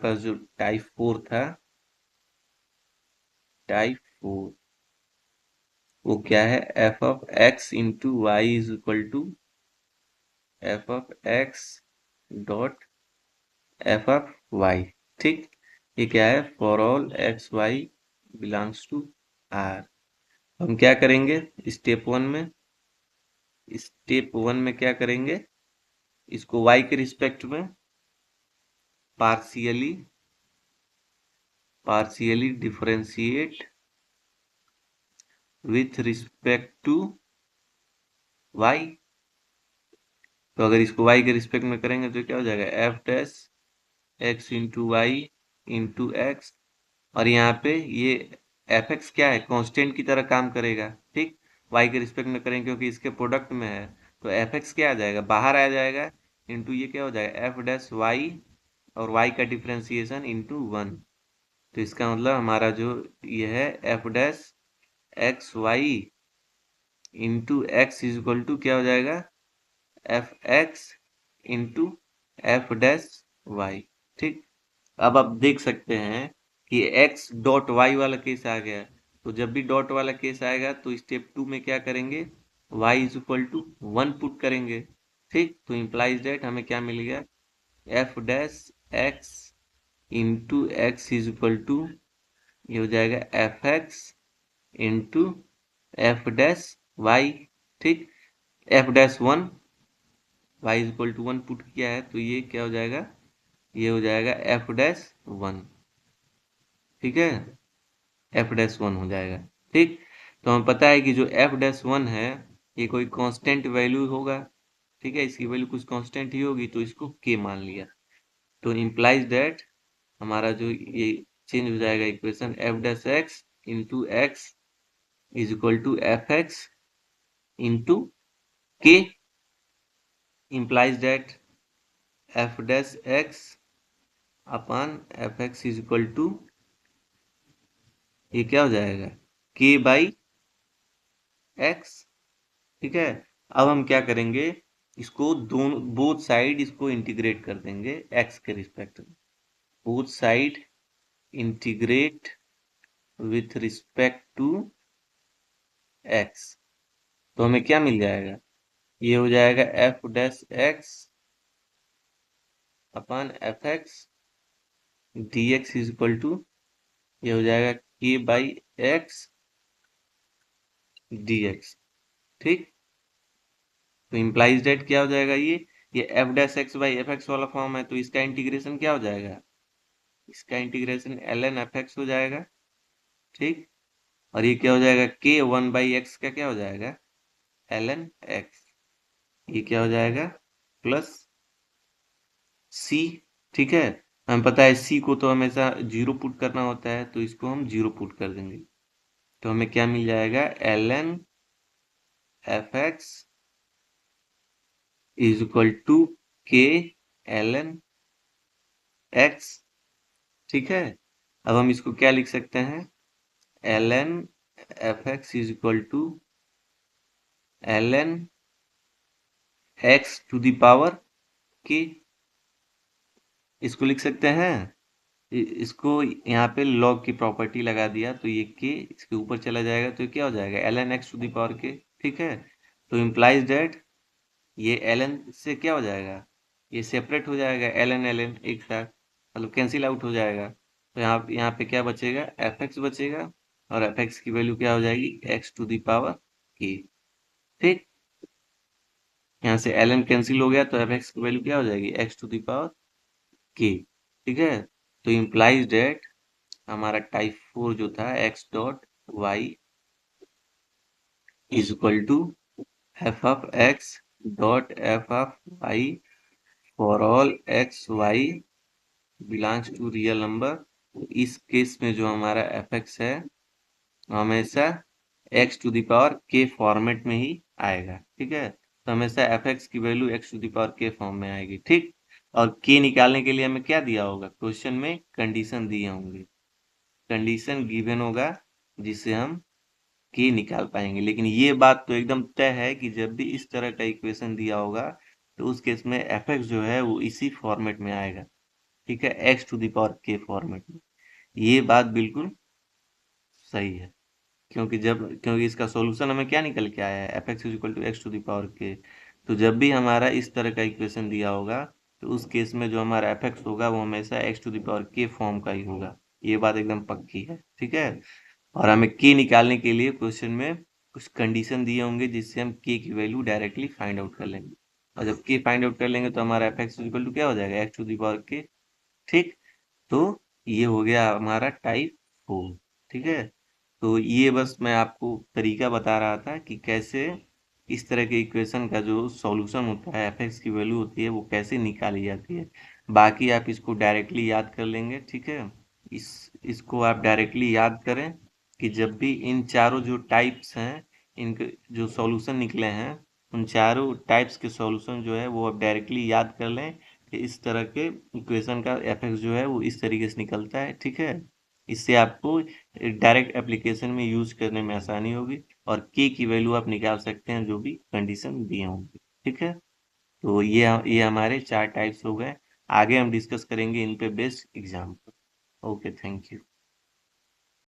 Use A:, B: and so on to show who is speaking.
A: पास जो टाइप 4 था, टाइप 4 वो क्या है, f of x into y is equal to f of x dot f of y. ठीक, ये क्या है, for all x y belongs to R. हम क्या करेंगे स्टेप वन में क्या करेंगे, इसको y के रिस्पेक्ट में partially differentiate with respect to y। तो अगर इसको y के रिस्पेक्ट में करेंगे तो क्या हो जाएगा, f dash x into y into x, और यहाँ पे ये एफ एक्स क्या है, कांस्टेंट की तरह काम करेगा। ठीक, y के रिस्पेक्ट में करेंगे क्योंकि इसके प्रोडक्ट में है, तो एफ एक्स क्या आ जाएगा, बाहर आ जाएगा, इंटू ये क्या हो जाएगा, एफ डैश वाई और y का डिफरेंशिएशन इंटू 1। तो इसका मतलब हमारा जो ये है f dash x y into x is equal to क्या हो जाएगा, f x into f dash y. ठीक, अब आप देख सकते हैं कि x डॉट वाई वाला केस आ गया, तो जब भी डॉट वाला केस आएगा तो स्टेप 2 में क्या करेंगे, y is equal to 1 put करेंगे। ठीक, तो इम्प्लाइज दैट हमें क्या मिल गया, f dash x into x is equal to ये हो जाएगा f x into f dash y. ठीक, f dash 1 y is equal to 1 put किया है तो ये क्या हो जाएगा, ये हो जाएगा एफ डैश 1। ठीक है, एफ डैश 1 हो जाएगा। ठीक, तो हमें पता है कि जो एफ डैश 1 है ये कोई कांस्टेंट वैल्यू होगा। ठीक है, इसकी वैल्यू कुछ कांस्टेंट ही होगी तो इसको के मान लिया, तो इम्प्लाइज दैट हमारा जो ये चेंज हो जाएगा equation, f dash x into x is equal to f x into k, implies that f dash x upon f x is equal to ये क्या हो जाएगा, के बाई एक्स। ठीक है, अब हम क्या करेंगे, इसको दोनों बोथ साइड इसको इंटीग्रेट कर देंगे एक्स के रिस्पेक्ट में, both side integrate with respect to x. तो हमें क्या मिल जाएगा, ये हो जाएगा f dash x upon f x d x is equal to ये हो जाएगा के बाई एक्स डी एक्स। ठीक, तो इम्प्लाइज डेट क्या हो जाएगा, ये f dash x by f x वाला फॉर्म है तो इसका इंटीग्रेशन क्या हो जाएगा, इसका integration l n f x हो जाएगा। ठीक, और ये क्या हो जाएगा, के 1/x का क्या हो जाएगा, एल एन एक्स, ये क्या हो जाएगा प्लस सी। ठीक है, हमें पता है सी को तो हमेशा जीरो पुट करना होता है तो इसको हम जीरो पुट कर देंगे, तो हमें क्या मिल जाएगा, l n f x is equal to k l n x. ठीक है, अब हम इसको क्या लिख सकते हैं, l n f x is equal to l n x to the power k, इसको लिख सकते हैं। इसको यहाँ पे लॉग की प्रॉपर्टी लगा दिया तो ये के इसके ऊपर चला जाएगा तो ये क्या हो जाएगा, l n x to the power k. ठीक है, तो इम्प्लाइज दैट ये एल एन से क्या हो जाएगा, ये सेपरेट हो जाएगा, एल एन एक साथ मतलब कैंसिल आउट हो जाएगा, तो यहाँ पे क्या बचेगा, एफ एक्स बचेगा, और एफ एक्स की वैल्यू क्या हो जाएगी, x to the power k. ठीक, यहाँ से एल एन कैंसिल हो गया तो एफ एक्स की वैल्यू क्या हो जाएगी, x to the power k. ठीक है, तो इम्प्लाइज डेट हमारा टाइप 4 जो था x dot y is equal to f of x dot f of y for all x y belongs to real number. इस केस में जो हमारा एफ एक्स है हमेशा x to the power k format में ही आएगा। ठीक है, तो हमेशा एफ एक्स की value x to the power k form में आएगी। ठीक, और के निकालने के लिए हमें क्या दिया होगा, क्वेश्चन में कंडीशन दिए होंगे, कंडीशन गिवन होगा जिससे हम के निकाल पाएंगे। लेकिन ये बात तो एकदम तय है कि जब भी इस तरह का इक्वेशन दिया होगा तो उस केस में एफ एक्स जो है वो इसी फॉर्मेट में आएगा। ठीक है, x to the power k format में। ये बात बिल्कुल सही है, क्योंकि इसका सॉल्यूशन हमें क्या निकल के आया है, f x is equal to x to the power k. तो जब भी हमारा इस तरह का इक्वेशन दिया होगा, तो उस केस में जो हमारा एफ एक्स होगा वो हमेशा x to the power k form का ही होगा। ये बात एकदम पक्की है, ठीक है। और हमें के निकालने के लिए क्वेश्चन में कुछ कंडीशन दिए होंगे, जिससे हम के की वैल्यू डायरेक्टली फाइंड आउट कर लेंगे। और जब के फाइंड आउट कर लेंगे तो हमारा एफ एक्स इक्वल टू क्या हो जाएगा, x to the power k. ठीक। तो ये हो गया हमारा टाइप 4। ठीक है। तो ये बस मैं आपको तरीका बता रहा था कि कैसे इस तरह के इक्वेशन का जो सॉल्यूशन होता है, एफ एक्स की वैल्यू होती है, वो कैसे निकाली जाती है। बाकी आप इसको डायरेक्टली याद कर लेंगे, ठीक है। इस इसको आप डायरेक्टली याद करें कि जब भी इन चारों जो टाइप्स हैं, इनके जो सॉल्यूशन निकले हैं, उन चारों टाइप्स के सॉल्यूशन जो है वो आप डायरेक्टली याद कर लें कि इस तरह के इक्वेशन का एफ जो है वो इस तरीके से निकलता है, ठीक है। इससे आपको डायरेक्ट एप्लीकेशन में यूज करने में आसानी होगी, और के की वैल्यू आप निकाल सकते हैं जो भी कंडीशन दिए होंगे, ठीक है। तो ये हमारे चार टाइप्स हो गए। आगे हम डिस्कस करेंगे इन पे based example. Okay, thank you.